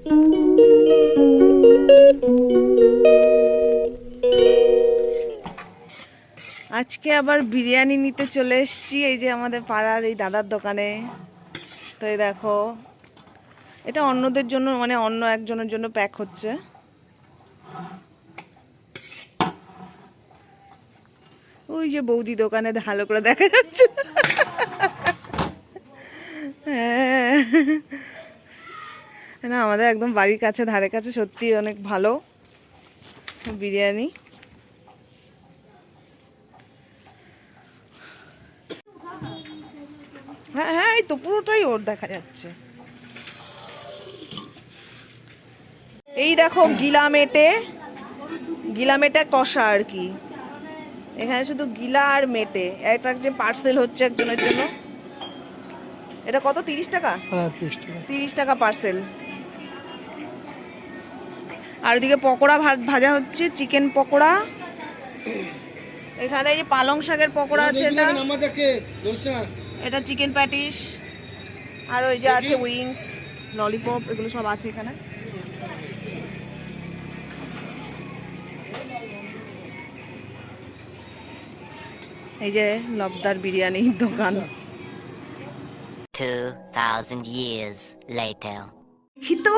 আজকে আবার বিরিয়ানি নিতে চলে এসেছি এই যে আমাদের পাড়ার এই দাদার দোকানে। তো এই দেখো, এটা অন্যদের জন্য, মানে অন্য একজনের জন্য প্যাক হচ্ছে। ওই যে বৌদি দোকানে ভালো করে দেখা যাচ্ছে। হ্যাঁ, না আমাদের একদম বাড়ির কাছে, ধারে কাছে, সত্যি অনেক ভালো বিরিয়ানি। হ্যাঁ হ্যাঁ, এই তো পুরোটাই ওর দেখা যাচ্ছে। এই দেখো গিলা মেটে কষা আর কি। এখানে শুধু গিলা আর মেটে, এটা যে পার্সেল হচ্ছে একজনের জন্য। এটা কত, 30 টাকা? হ্যাঁ, 30 টাকা। 30 টাকা পার্সেল। আর ওদিকে পকোড়া ভাজা হচ্ছে, চিকেন পকোড়া। এখানে এই যে পালং শাকের পকোড়া আছে, এটা চিকেন প্যাটিস। আর ওই যে আছে উইংস, ললিপপ, এগুলো সব আছে এখানে। এই যে লবদার বিরিয়ানির দোকান। 2000 years later. হিতো,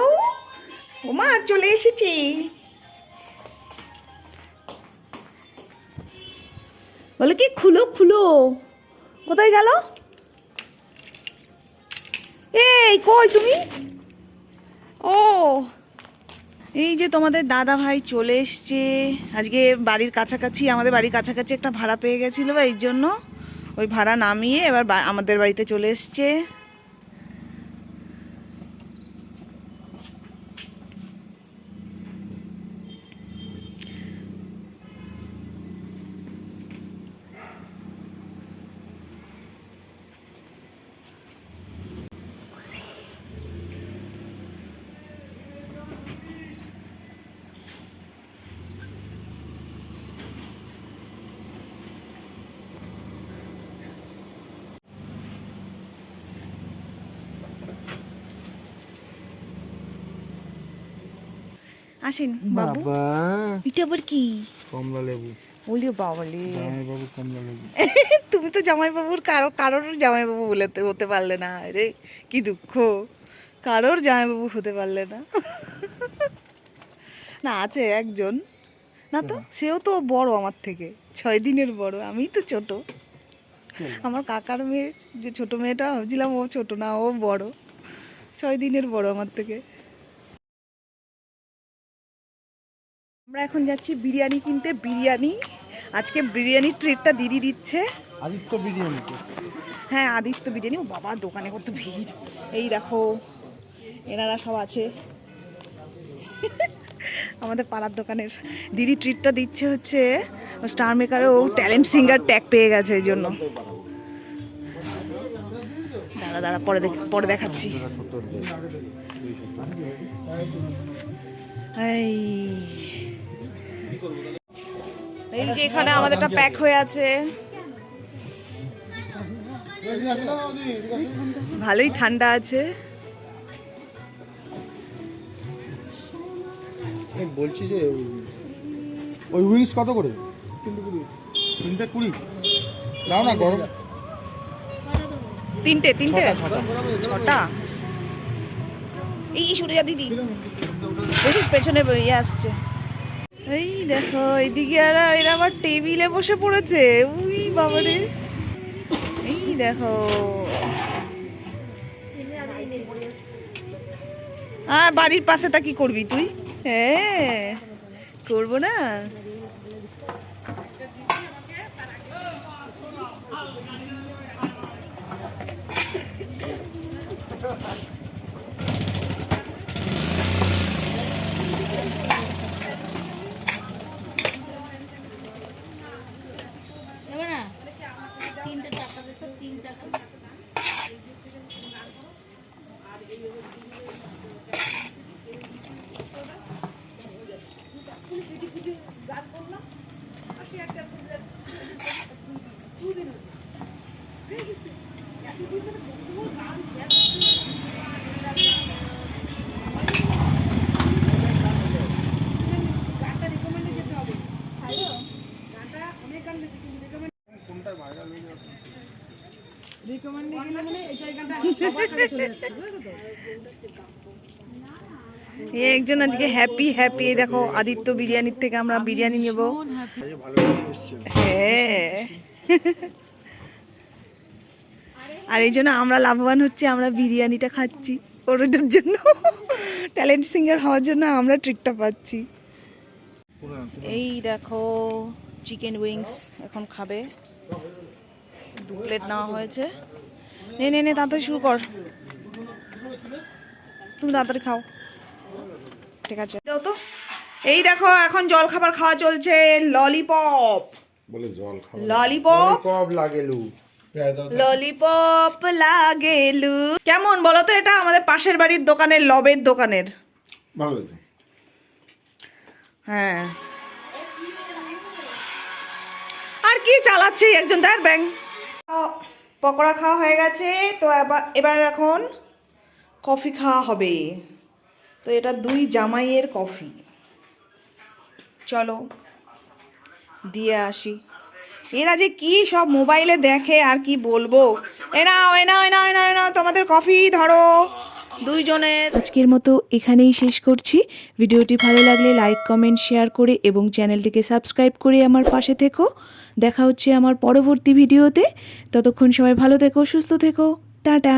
ওমা চলে এসেছি। বলে কি, খুলো খুলো। কোথায় গেল? এই কই তুমি? ও, এই যে তোমাদের দাদা ভাই চলে এসছে আজকে বাড়ির কাছাকাছি। আমাদের বাড়ির কাছাকাছি একটা ভাড়া পেয়ে গেছিল, এই জন্য ওই ভাড়া নামিয়ে এবার আমাদের বাড়িতে চলে এসছে। আসেন বাবু। বাবা, এটা আবার কি? কমলা লেবু। বলিও বাবালে, জামাইবাবু কমলা লেবু। তুমি তো জামাইবাবুর কারোর জামাইবাবু বলে হতে পারলে না রে, কি দুঃখ। কারোর জামাইবাবু হতে পারলে না। না আছে একজন, না তো সেও তো বড় আমার থেকে, 6 দিনের বড়। আমি তো ছোট। আমার কাকার মেয়ে, যে ছোট মেয়েটা, ভাবছিলাম ও ছোট, না ও বড়, 6 দিনের বড় আমার থেকে। আমরা এখন যাচ্ছি বিরিয়ানি কিনতে। বিরিয়ানি আজকে বিরিয়ানির ট্রিটটা দিদি দিচ্ছে। আদিত্য বিরিয়ানি। হ্যাঁ, আদিত্য বিরিয়ানি। ও বাবা, দোকানে কত ভিড়। এই দেখো এনারা সব আছে। আমাদের পাড়ার দোকানের দিদি ট্রিটটা দিচ্ছে হচ্ছে স্টার মেকারে, ও ট্যালেন্ট সিঙ্গার ট্যাগ পেয়ে গেছে, এই জন্য। দাঁড়া দাঁড়া, পরে দেখাচ্ছি। এই যে এখানে আমাদেরটা প্যাক হয়ে আছে। ভালোই ঠান্ডা আছে। বলছি যে ওই উইংস কত করে? 3টে 20। দাও না, গরম। 3টে 6টা। এই সরে যা দিদি, দেখিস পেছনে ইয়ে আসছে। এই দেখো এইদিকে এরা আবার টেবিলে বসে পড়েছে। উই বাবারে, এই দেখো। আর বাড়ির পাশে তা কি করবি তুই? হ্যাঁ, করবো না। এই একজন আজকে হ্যাপি হ্যাপি। দেখো আদিত্য বিরিয়ানির থেকে আমরা বিরিয়ানি নেব। ভালো করে এসছে। হ্যাঁ, আর এই জন্য আমরা লাভবান হচ্ছি, আমরা বিরিয়ানিটা খাচ্ছি ওদের জন্য। ট্যালেন্ট সিঙ্গার হওয়ার জন্য আমরা ট্রিকটা পাচ্ছি। এই দেখো চিকেন উইংস এখন খাবে, 2 প্লেট নেওয়া হয়েছে। নে নে নে তাড়াতাড়ি শুরু কর, তুমি তাড়াতাড়ি খাও। ঠিক আছে দাও তো। এই দেখো এখন জল খাবার খাওয়া চলছে, ললিপপ বলে জল খাও। ললিপপ কব লাগেলু। ললিপপ লাগেলু। কেমন বলো তো, এটা আমাদের পাশের বাড়ির দোকানের লবের দোকানের। ভালো হয়েছে। হ্যাঁ, আর কি চালাচ্ছে একজন তার ব্যাং। পকোড়া খাওয়া হয়ে গেছে, তো এবার এখন কফি খাওয়া হবে। তো এটা 2 জামাইয়ের কফি, চলো দিয়ে আসি। এরা যে কি সব মোবাইলে দেখে আর কি বলবো। এ নাও এ নাও এ নাও এ নাও এ নাও তোমাদের কফি, ধরো 2 জনের। আজকের মতো এখানেই শেষ করছি। ভিডিওটি ভালো লাগলে লাইক কমেন্ট শেয়ার করে এবং চ্যানেলটিকে সাবস্ক্রাইব করে আমার পাশে থেকো। দেখা হচ্ছে আমার পরবর্তী ভিডিওতে। ততক্ষণ সবাই ভালো থেকো, সুস্থ থেকো, টাটা।